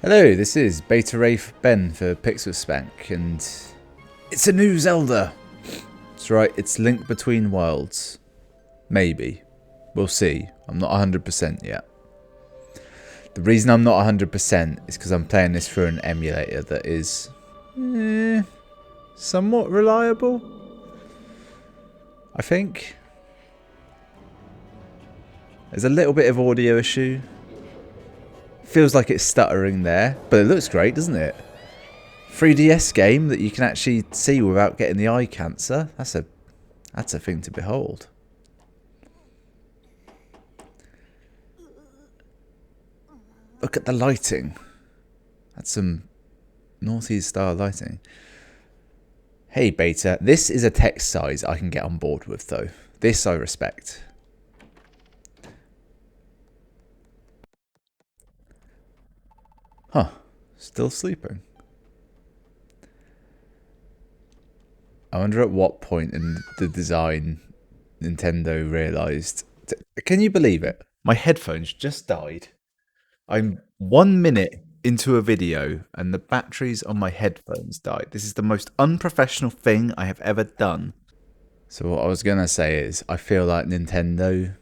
Hello, this is Beta Wraith Ben for Pixel Spank, and it's a new Zelda! That's right, it's Link Between Worlds. Maybe. We'll see. I'm not 100% yet. The reason I'm not 100% is because I'm playing this through an emulator that is somewhat reliable, I think. There's a little bit of audio issue. Feels like it's stuttering there, but it looks great, doesn't it? 3DS game that you can actually see without getting the eye cancer. That's a thing to behold. Look at the lighting. That's some Northeast style lighting. Hey Beta, this is a text size I can get on board with though. This I respect. Huh, still sleeping. I wonder at what point in the design Nintendo realised... Can you believe it? My headphones just died. I'm 1 minute into a video and the batteries on my headphones died. This is the most unprofessional thing I have ever done. So what I was going to say is, I feel like Nintendo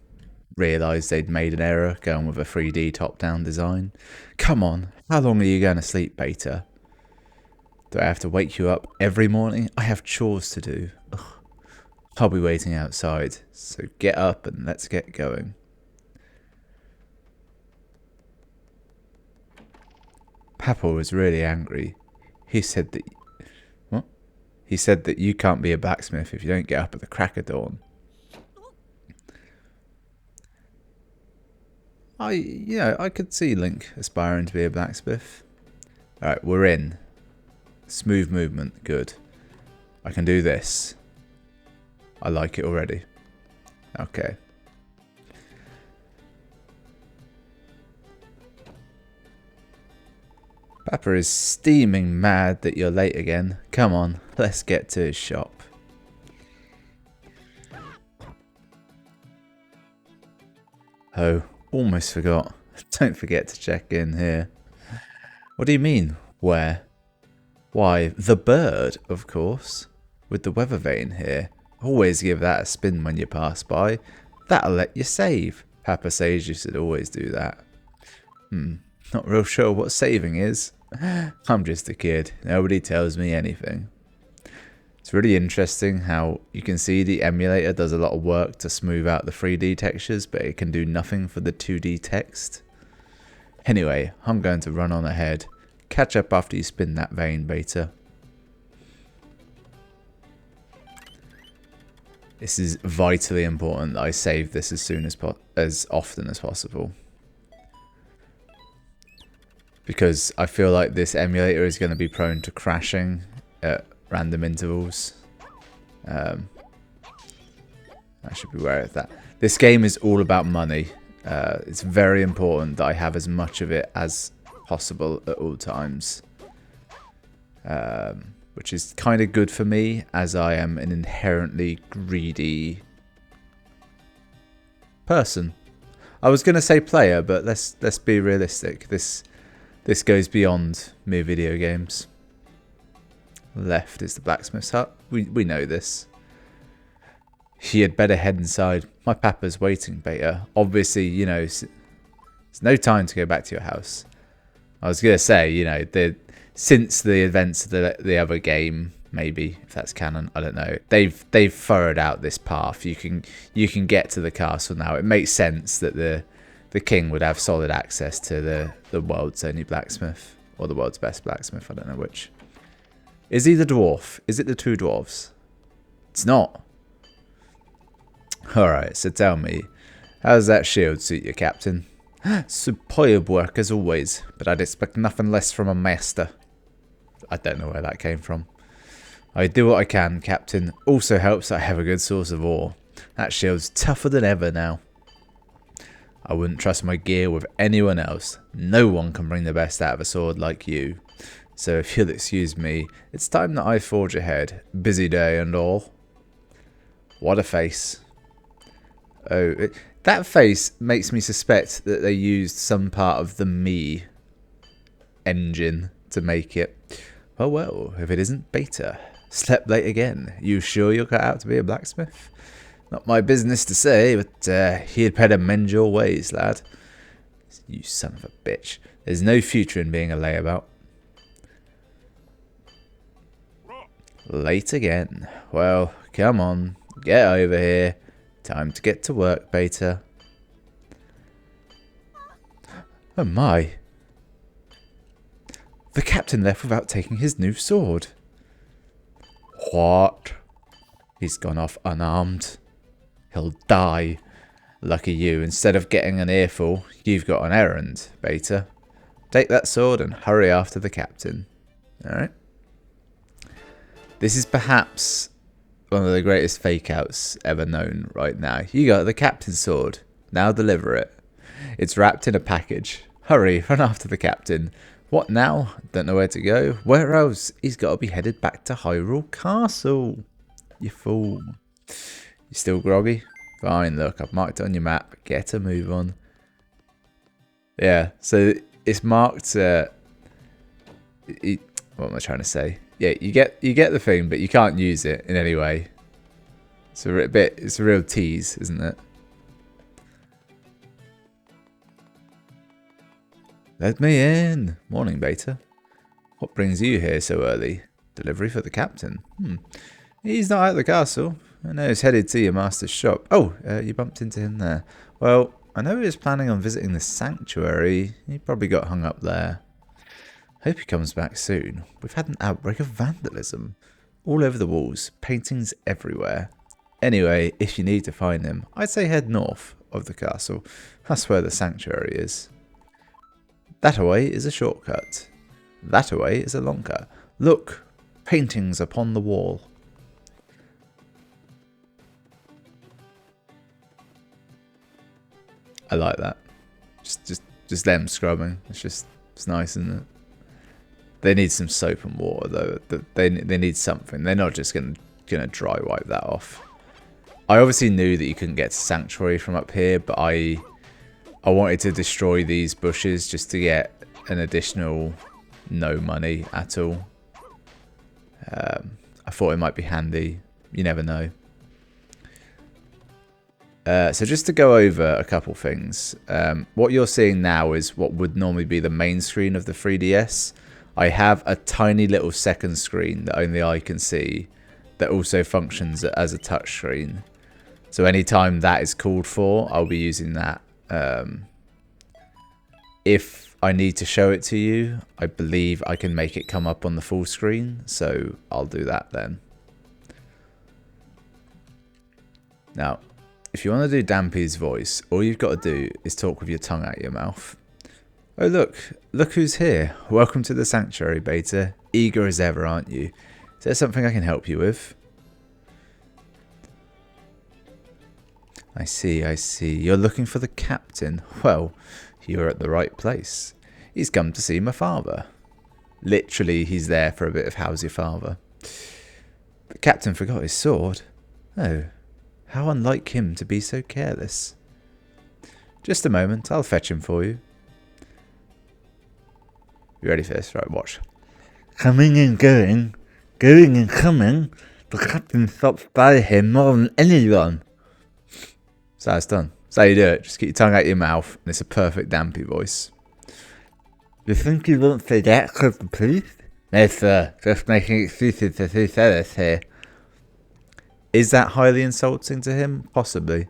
realised they'd made an error going with a 3D top-down design. Come on, how long are you going to sleep, Beta? Do I have to wake you up every morning? I have chores to do. Ugh. I'll be waiting outside, so get up and let's get going. Papa was really angry. He said that... What? He said that you can't be a blacksmith if you don't get up at the crack of dawn. I could see Link aspiring to be a blacksmith. Alright, we're in. Smooth movement, good. I can do this. I like it already. Okay. Papa is steaming mad that you're late again. Come on, let's get to his shop. Oh. Almost forgot. Don't forget to check in here. What do you mean, where? Why, the bird, of course. With the weather vane here. Always give that a spin when you pass by. That'll let you save. Papa says you should always do that. Not real sure what saving is. I'm just a kid. Nobody tells me anything. It's really interesting how you can see the emulator does a lot of work to smooth out the 3D textures, but it can do nothing for the 2D text. Anyway, I'm going to run on ahead. Catch up after you spin that vane, Beta. This is vitally important that I save this as often as possible. Because I feel like this emulator is going to be prone to crashing at random intervals. I should be aware of that. This game is all about money. It's very important that I have as much of it as possible at all times. Which is kind of good for me, as I am an inherently greedy person. I was going to say player, but let's be realistic. This goes beyond mere video games. Left is the blacksmith's hut. We know this. You had better head inside. My papa's waiting, Beta. Obviously, you know, it's no time to go back to your house. I was going to say, you know, since the events of the other game, maybe, if that's canon, I don't know. They've furrowed out this path. You can get to the castle now. It makes sense that the king would have solid access to the world's only blacksmith. Or the world's best blacksmith, I don't know which. Is he the dwarf? Is it the two dwarves? It's not. Alright, so tell me, how does that shield suit you, Captain? Superb work as always, but I'd expect nothing less from a master. I don't know where that came from. I do what I can, Captain. Also helps that I have a good source of ore. That shield's tougher than ever now. I wouldn't trust my gear with anyone else. No one can bring the best out of a sword like you. So if you'll excuse me, it's time that I forge ahead. Busy day and all. What a face. Oh, that face makes me suspect that they used some part of the me engine to make it. Well, if it isn't Beta. Slept late again. You sure you're cut out to be a blacksmith? Not my business to say, but he'd better mend your ways, lad. You son of a bitch. There's no future in being a layabout. Late again. Well, come on. Get over here. Time to get to work, Beta. Oh my. The captain left without taking his new sword. What? He's gone off unarmed. He'll die. Lucky you. Instead of getting an earful, you've got an errand, Beta. Take that sword and hurry after the captain. Alright. This is perhaps one of the greatest fake-outs ever known right now. You got the captain's sword. Now deliver it. It's wrapped in a package. Hurry, run after the captain. What now? Don't know where to go. Where else? He's got to be headed back to Hyrule Castle. You fool. You still groggy? Fine, look, I've marked it on your map. Get a move on. Yeah, so it's marked... what am I trying to say? Yeah, you get the thing, but you can't use it in any way. It's a real tease, isn't it? Let me in. Morning, Beta. What brings you here so early? Delivery for the captain. He's not at the castle. I know he's headed to your master's shop. Oh, you bumped into him there. Well, I know he was planning on visiting the sanctuary. He probably got hung up there. Hope he comes back soon. We've had an outbreak of vandalism. All over the walls. Paintings everywhere. Anyway, if you need to find him, I'd say head north of the castle. That's where the sanctuary is. That away is a shortcut. That away is a long cut. Look, paintings upon the wall. I like that. Just them scrubbing. It's nice, isn't it? They need some soap and water though. They need something. They're not just gonna dry wipe that off. I obviously knew that you couldn't get to Sanctuary from up here, but I wanted to destroy these bushes just to get an additional no money at all. I thought it might be handy. You never know. So just to go over a couple things. What you're seeing now is what would normally be the main screen of the 3DS. I have a tiny little second screen that only I can see that also functions as a touch screen. So anytime that is called for, I'll be using that. If I need to show it to you, I believe I can make it come up on the full screen, so I'll do that then. Now, if you want to do Dampy's voice, all you've got to do is talk with your tongue out your mouth. Oh look who's here. Welcome to the sanctuary, Beta. Eager as ever, aren't you? Is there something I can help you with? I see. You're looking for the captain. Well, you're at the right place. He's come to see my father. Literally, he's there for a bit of how's your father. The captain forgot his sword. Oh, how unlike him to be so careless. Just a moment, I'll fetch him for you. You ready for this? Right, watch. Coming and going and coming. The captain stops by him more than anyone. So that's done. That's how you do it. Just get your tongue out your mouth, and it's a perfect Dampy voice. You think you won't say that because the police? No, sir. Just making excuses to who said us here. Is that highly insulting to him? Possibly.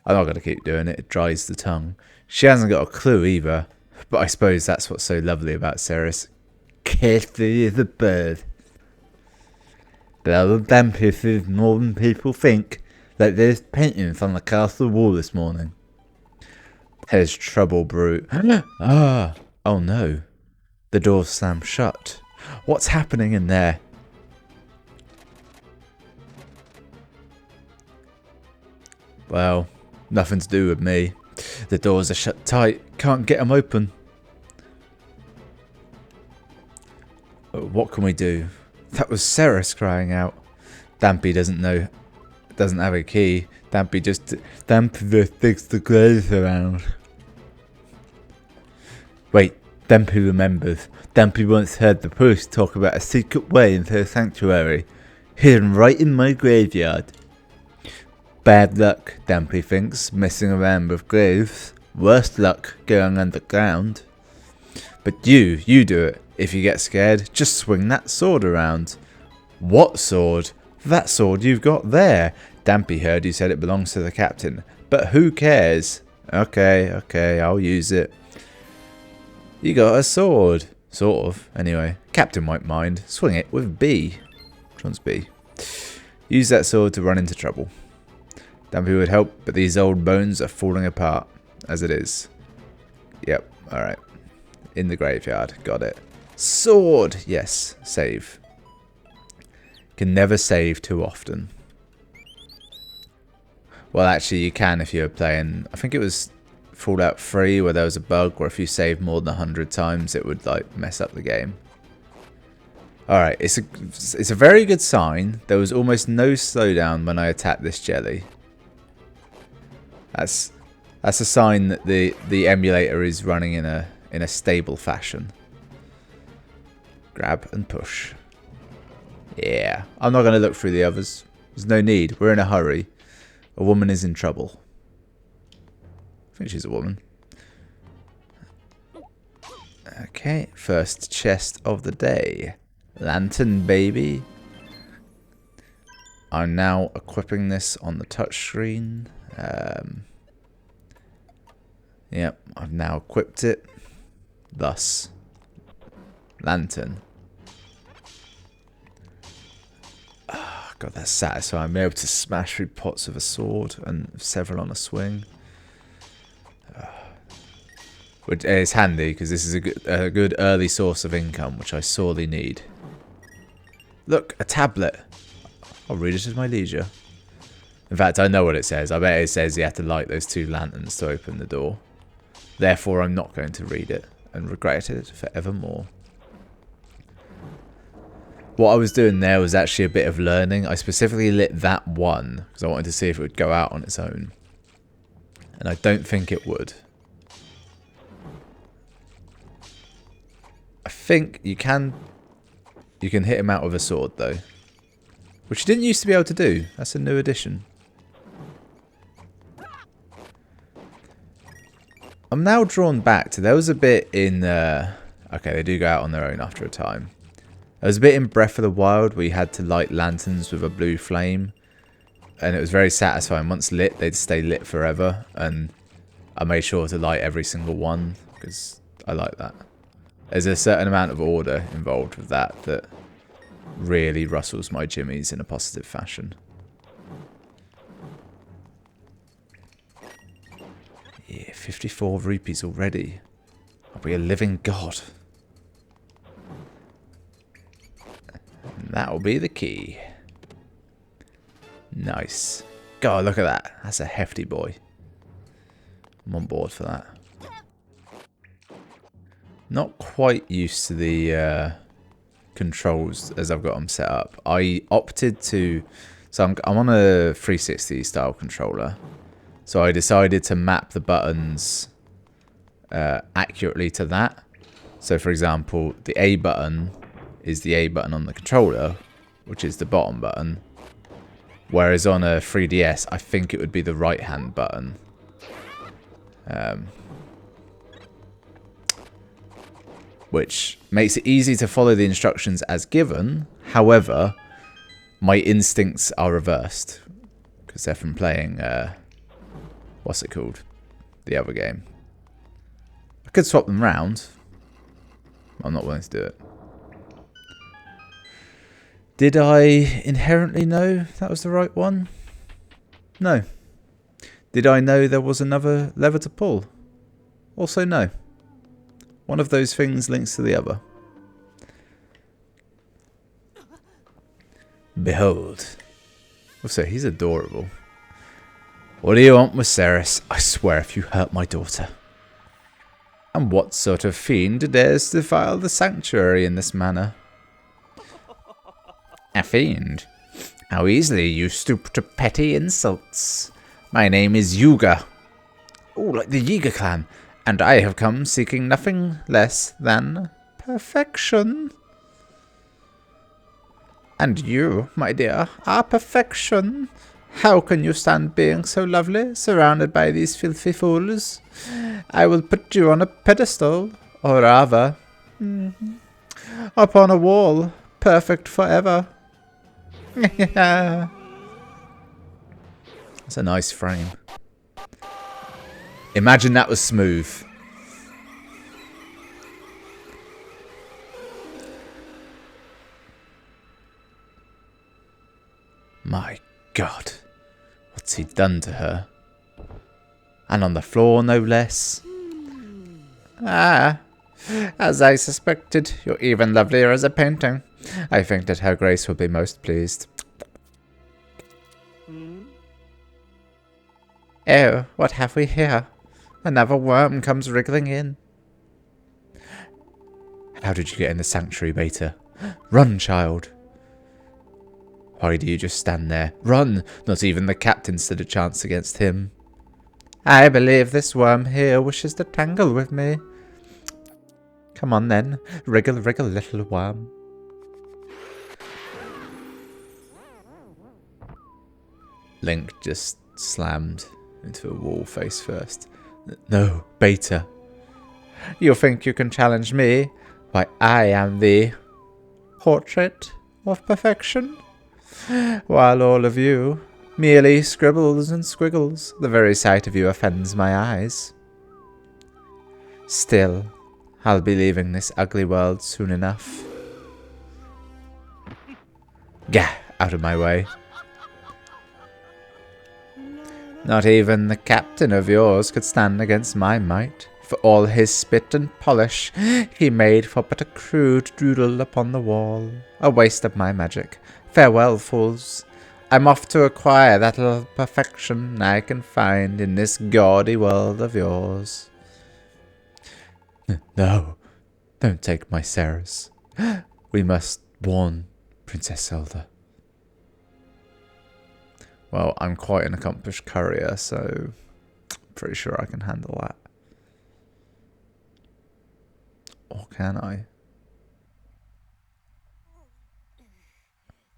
I'm not going to keep doing it. It dries the tongue. She hasn't got a clue either. But I suppose that's what's so lovely about Ceres. Carefree as a bird. But I love Dampy more than people think. Like there's paintings on the castle wall this morning. There's trouble brewing. Oh no. The door's slammed shut. What's happening in there? Well, nothing to do with me. The doors are shut tight. Can't get them open. What can we do? That was Ceres crying out. Dampy doesn't have a key. Dampy just digs the glaze around. Wait, Dampy remembers. Dampy once heard the priest talk about a secret way into the sanctuary, hidden right in my graveyard. Bad luck, Dampy thinks, messing around with graves. Worse luck, going underground. But you do it. If you get scared, just swing that sword around. What sword? That sword you've got there. Dampy heard you said it belongs to the captain. But who cares? Okay, I'll use it. You got a sword. Sort of, anyway. Captain won't mind. Swing it with B. Which one's B? Use that sword to run into trouble. Dampy would help, but these old bones are falling apart, as it is. Yep, alright. In the graveyard, got it. Sword! Yes, save. Can never save too often. Well, actually, you can if you're playing... I think it was Fallout 3 where there was a bug where if you saved more than 100 times, it would like mess up the game. Alright, it's a very good sign. There was almost no slowdown when I attacked this jelly. That's a sign that the emulator is running in a stable fashion. Grab and push. Yeah, I'm not going to look through the others. There's no need. We're in a hurry. A woman is in trouble. I think she's a woman. Okay, first chest of the day. Lantern, baby. I'm now equipping this on the touchscreen. Yep, I've now equipped it. Thus, lantern. Oh, God, that's satisfying. I'm able to smash through pots with a sword and several on a swing. Which is handy because this is a good early source of income, which I sorely need. Look, a tablet. I'll read it at my leisure. In fact, I know what it says. I bet it says you have to light those 2 lanterns to open the door. Therefore, I'm not going to read it and regret it forevermore. What I was doing there was actually a bit of learning. I specifically lit that one because I wanted to see if it would go out on its own. And I don't think it would. I think you can hit him out with a sword though. Which you didn't used to be able to do. That's a new addition. I'm now drawn back to, there was a bit in, okay, they do go out on their own after a time. There was a bit in Breath of the Wild where you had to light lanterns with a blue flame. And it was very satisfying. Once lit, they'd stay lit forever. And I made sure to light every single one because I like that. There's a certain amount of order involved with that really rustles my jimmies in a positive fashion. Yeah, 54 rupees already. I'll be a living god. And that'll be the key. Nice. God, look at that. That's a hefty boy. I'm on board for that. Not quite used to the controls as I've got them set up. I opted to... So I'm on a 360 style controller. So I decided to map the buttons accurately to that. So for example, the A button is the A button on the controller, which is the bottom button. Whereas on a 3DS, I think it would be the right hand button. Which makes it easy to follow the instructions as given. However, my instincts are reversed. Because they're from playing, what's it called? The other game. I could swap them round. I'm not willing to do it. Did I inherently know that was the right one? No. Did I know there was another lever to pull? Also no. One of those things links to the other. Behold. Also, he's adorable. What do you want, Viserys? I swear if you hurt my daughter. And what sort of fiend dares defile the sanctuary in this manner? A fiend? How easily you stoop to petty insults. My name is Yuga. Oh, like the Yiga clan. And I have come seeking nothing less than perfection. And you, my dear, are perfection. How can you stand being so lovely, surrounded by these filthy fools? I will put you on a pedestal, or rather, upon a wall, perfect forever. That's a nice frame. Imagine that was smooth. My God, what's he done to her? And on the floor, no less. Ah, as I suspected, you're even lovelier as a painting. I think that Her Grace will be most pleased. Oh, what have we here? Another worm comes wriggling in. How did you get in the sanctuary, Beta? Run, child. Why do you just stand there? Run! Not even the captain stood a chance against him. I believe this worm here wishes to tangle with me. Come on then. Wriggle, wriggle, little worm. Link just slammed into a wall face first. No, Beta. You think you can challenge me? Why, I am the portrait of perfection. While all of you merely scribbles and squiggles, the very sight of you offends my eyes. Still, I'll be leaving this ugly world soon enough. Gah, out of my way. Not even the captain of yours could stand against my might. For all his spit and polish, he made for but a crude doodle upon the wall. A waste of my magic. Farewell, fools. I'm off to acquire that little perfection I can find in this gaudy world of yours. No, don't take my Ceres. We must warn Princess Zelda. Well, I'm quite an accomplished courier, so pretty sure I can handle that. Or can I?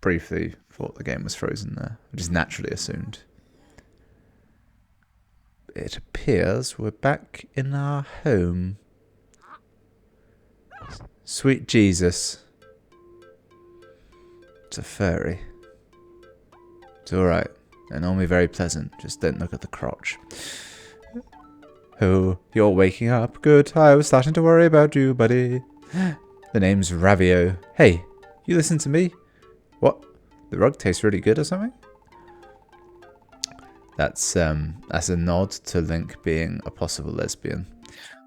Briefly thought the game was frozen there. I just naturally assumed. It appears we're back in our home. Sweet Jesus. It's a furry. It's alright. They're normally very pleasant. Just don't look at the crotch. Oh, you're waking up. Good. I was starting to worry about you, buddy. The name's Ravio. Hey, you listen to me? What? The rug tastes really good or something? That's a nod to Link being a possible lesbian.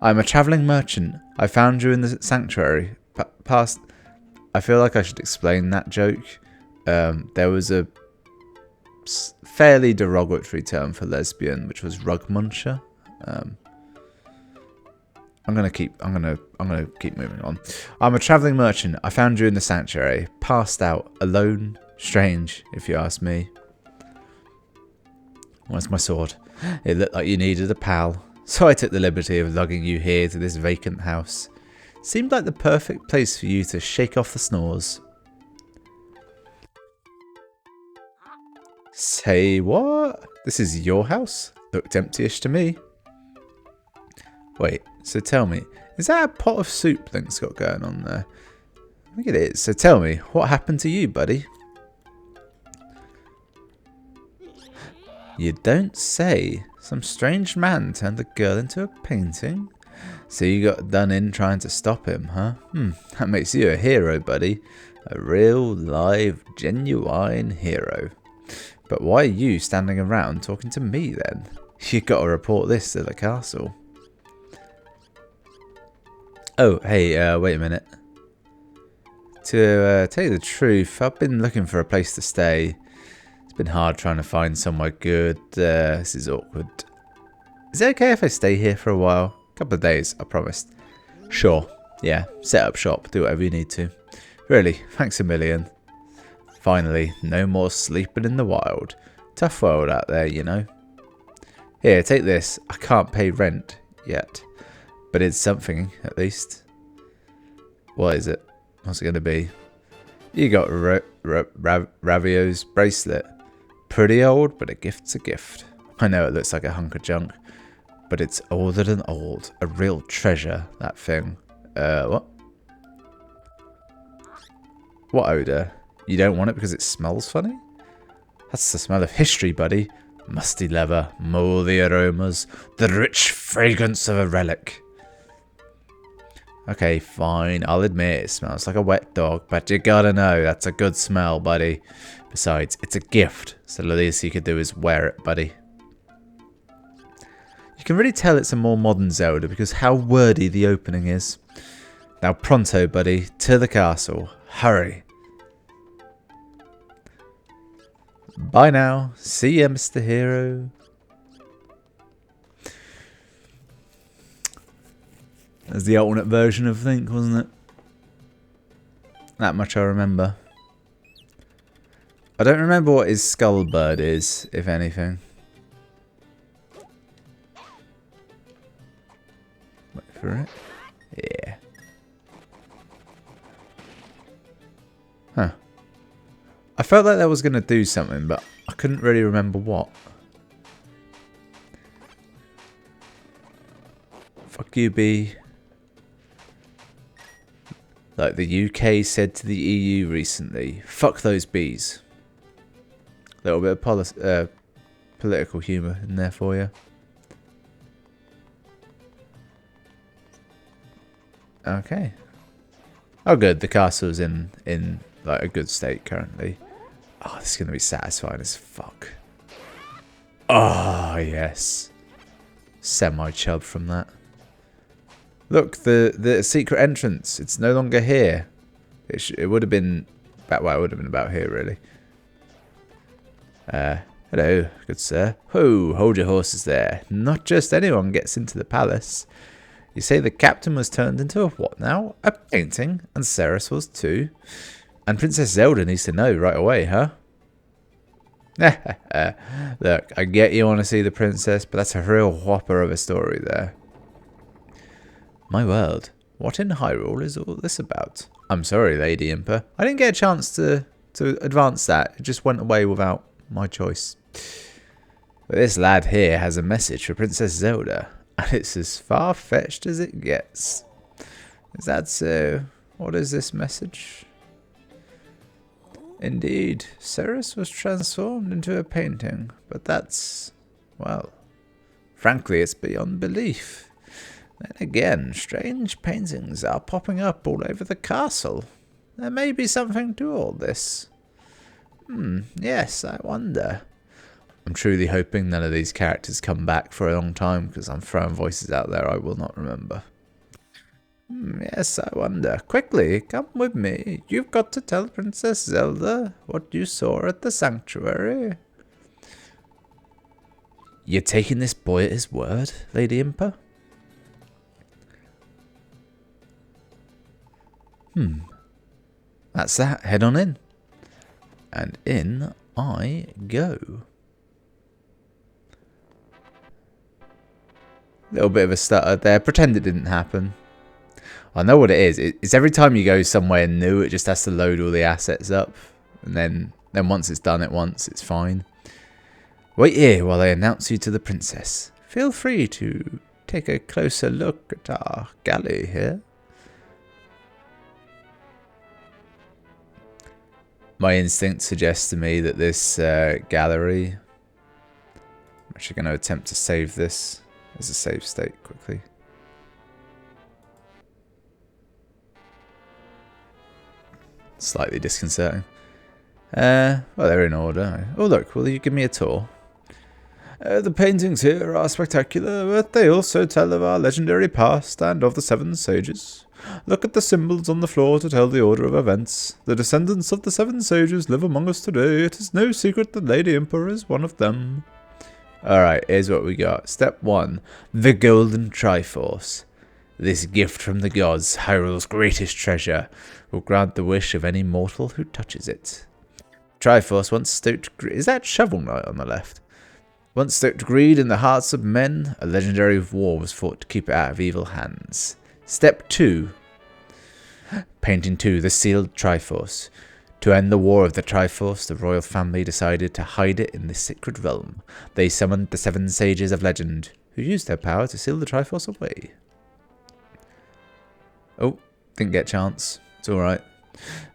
I'm a travelling merchant. I found you in the sanctuary. Past. I feel like I should explain that joke. There was a fairly derogatory term for lesbian, which was rug muncher. I'm gonna keep moving on. I'm a travelling merchant. I found you in the sanctuary, passed out, alone, strange, if you ask me. Where's my sword? It looked like you needed a pal, so I took the liberty of lugging you here to this vacant house. Seemed like the perfect place for you to shake off the snores. Say what? This is your house? Looked empty-ish to me. Wait, so tell me, is that a pot of soup Link's got going on there? I think it is. So tell me, what happened to you, buddy? You don't say. Some strange man turned the girl into a painting? So you got done in trying to stop him, huh? That makes you a hero, buddy. A real, live, genuine hero. But why are you standing around talking to me then? You gotta report this to the castle. Oh, hey, wait a minute. To tell you the truth, I've been looking for a place to stay. It's been hard trying to find somewhere good. This is awkward. Is it okay if I stay here for a while? A couple of days, I promised. Sure. Yeah, set up shop, do whatever you need to. Really, thanks a million. Finally, no more sleeping in the wild. Tough world out there, you know. Here, take this. I can't pay rent yet. But it's something, at least. What is it? What's it going to be? You got Ravio's bracelet. Pretty old, but a gift's a gift. I know it looks like a hunk of junk, but it's older than old. A real treasure, that thing. What? What odor? You don't want it because it smells funny? That's the smell of history, buddy. Musty leather, moldy aromas, the rich fragrance of a relic. Okay, fine, I'll admit it smells like a wet dog, but you gotta know that's a good smell, buddy. Besides, it's a gift, so the least you could do is wear it, buddy. You can really tell it's a more modern Zelda because how wordy the opening is. Now pronto, buddy, to the castle. Hurry. Bye now. See ya, Mr. Hero. That's the alternate version of Link, wasn't it? That much I remember. I don't remember what his skull bird is, if anything. Wait for it. Yeah. Huh. I felt like that was going to do something, but I couldn't really remember what. Fuck you, B. Like the UK said to the EU recently, fuck those bees. A little bit of political humour in there for you. Okay. Oh good, the castle's in like a good state currently. Oh, this is going to be satisfying as fuck. Oh, yes. Semi-chub from that. Look, the secret entrance. It's no longer here. It would have been... Well, it would have been about here, really. Hello, good sir. Ho, hold your horses there. Not just anyone gets into the palace. You say the captain was turned into a what now? A painting? And Ceres was too? And Princess Zelda needs to know right away, huh? Look, I get you want to see the princess, but that's a real whopper of a story there. My world, what in Hyrule is all this about? I'm sorry, Lady Impa. I didn't get a chance to advance that. It just went away without my choice. But this lad here has a message for Princess Zelda, and it's as far-fetched as it gets. Is that so? What is this message? Indeed, Ceres was transformed into a painting, but that's, well, frankly, it's beyond belief. Then again, strange paintings are popping up all over the castle. There may be something to all this. Yes, I wonder. I'm truly hoping none of these characters come back for a long time, because I'm throwing voices out there I will not remember. Yes, I wonder. Quickly, come with me. You've got to tell Princess Zelda what you saw at the sanctuary. You're taking this boy at his word, Lady Impa? That's that. Head on in. And in I go. Little bit of a stutter there. Pretend it didn't happen. I know what it is. It's every time you go somewhere new, it just has to load all the assets up. And then once it's done it once, it's fine. Wait here while I announce you to the princess. Feel free to take a closer look at our galley here. My instinct suggests to me that this gallery... I'm actually going to attempt to save this as a save state quickly. Slightly disconcerting. Well, they're in order. Oh, look, will you give me a tour? The paintings here are spectacular, but they also tell of our legendary past and of the Seven Sages. Look at the symbols on the floor to tell the order of events. The descendants of the Seven Sages live among us today. It is no secret that Lady Impa is one of them. Alright, here's what we got. Step 1. The Golden Triforce. This gift from the gods, Hyrule's greatest treasure, will grant the wish of any mortal who touches it. Triforce once stoked... Is that Shovel Knight on the left? Once stoked greed in the hearts of men, a legendary war was fought to keep it out of evil hands. Step 2. Painting 2, the Sealed Triforce. To end the War of the Triforce, the royal family decided to hide it in the Sacred Realm. They summoned the 7 Sages of Legend, who used their power to seal the Triforce away. Oh, didn't get a chance. It's alright.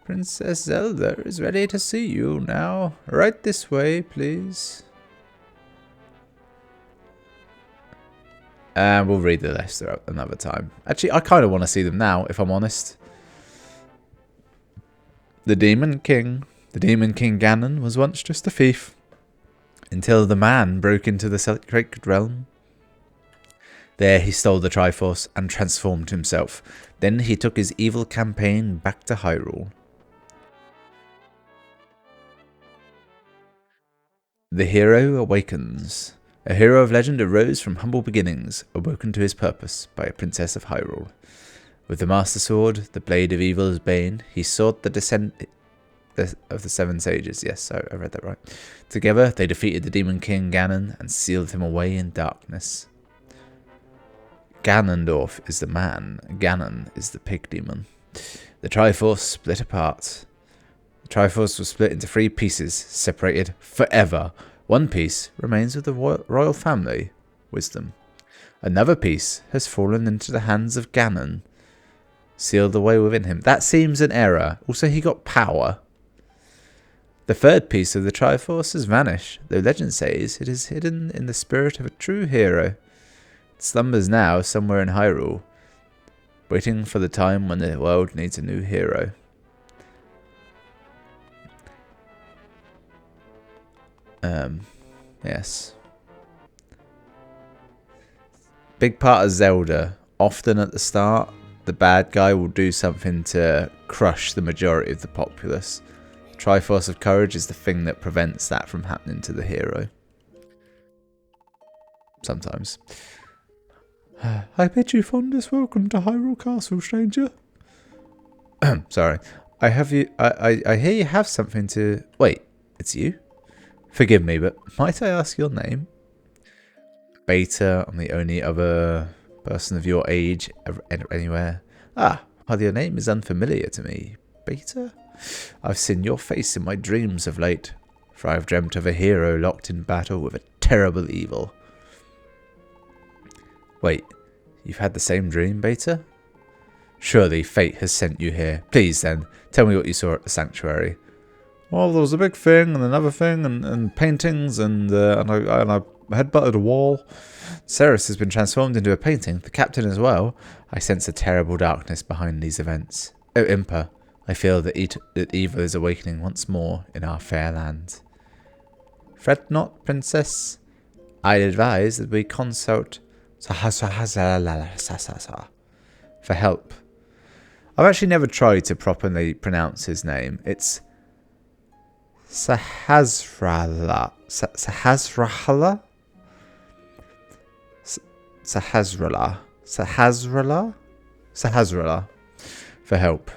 Princess Zelda is ready to see you now. Right this way, please. And we'll read the rest another time. Actually, I kind of want to see them now, if I'm honest. The Demon King Ganon was once just a thief, until the man broke into the Sacred Realm. There he stole the Triforce and transformed himself. Then he took his evil campaign back to Hyrule. The Hero Awakens. A hero of legend arose from humble beginnings, awoken to his purpose by a princess of Hyrule. With the Master Sword, the blade of evil's bane, he sought the descent of the 7 Sages. Yes, I read that right. Together, they defeated the Demon King Ganon and sealed him away in darkness. Ganondorf is the man, Ganon is the pig demon. The Triforce split apart. The Triforce was split into 3 pieces, separated forever. One piece remains with the royal family, wisdom. Another piece has fallen into the hands of Ganon, sealed away within him. That seems an error. Also, he got power. The 3rd piece of the Triforce has vanished, though legend says it is hidden in the spirit of a true hero. It slumbers now somewhere in Hyrule, waiting for the time when the world needs a new hero. Yes. Big part of Zelda. Often at the start, the bad guy will do something to crush the majority of the populace. Triforce of Courage is the thing that prevents that from happening to the hero. Sometimes. I bid you fondest welcome to Hyrule Castle, stranger. Sorry. I hear you have something to... Wait, it's you? Forgive me, but might I ask your name? Beta, I'm the only other person of your age anywhere. Ah, well, your name is unfamiliar to me. Beta? I've seen your face in my dreams of late, for I have dreamt of a hero locked in battle with a terrible evil. Wait, you've had the same dream, Beta? Surely fate has sent you here. Please then, tell me what you saw at the sanctuary. Well, there was a big thing and another thing and paintings and I headbutted a wall. Ceres has been transformed into a painting, the captain as well. I sense a terrible darkness behind these events. Oh, Impa, I feel that evil is awakening once more in our fair land. Fret not, princess. I'd advise that we consult for help. I've actually never tried to properly pronounce his name. It's Sahasrahla. Sahasrahla? Sahasrahla for help.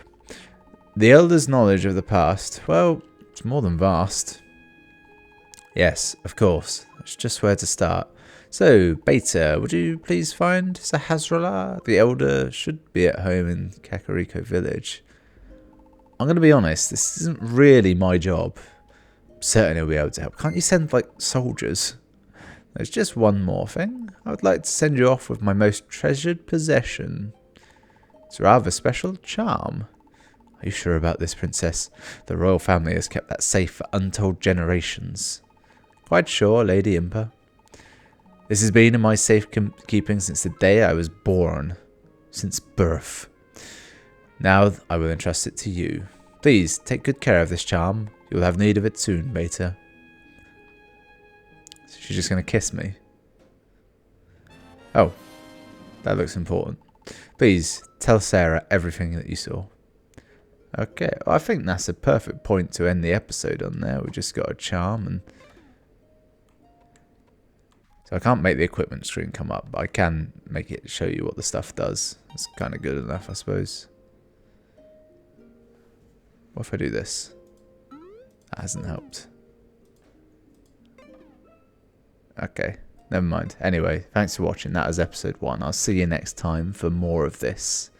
The Elder's knowledge of the past, well, it's more than vast. Yes, of course. That's just where to start. So, Beta, would you please find Sahasrahla? The Elder should be at home in Kakariko Village. I'm going to be honest, this isn't really my job. Certainly will be able to help. Can't you send, like, soldiers? There's just one more thing. I would like to send you off with my most treasured possession. It's a rather special charm. Are you sure about this, princess? The royal family has kept that safe for untold generations. Quite sure, Lady Impa. This has been in my safekeeping since the day I was born. Since birth. Now I will entrust it to you. Please, take good care of this charm. You'll have need of it soon, Beta. She's just going to kiss me. Oh, that looks important. Please, tell Sarah everything that you saw. Okay, well, I think that's a perfect point to end the episode on there. We just got a charm and... So I can't make the equipment screen come up, but I can make it show you what the stuff does. It's kind of good enough, I suppose. What if I do this? That hasn't helped. Okay, never mind. Anyway, thanks for watching. That was episode 1. I'll see you next time for more of this.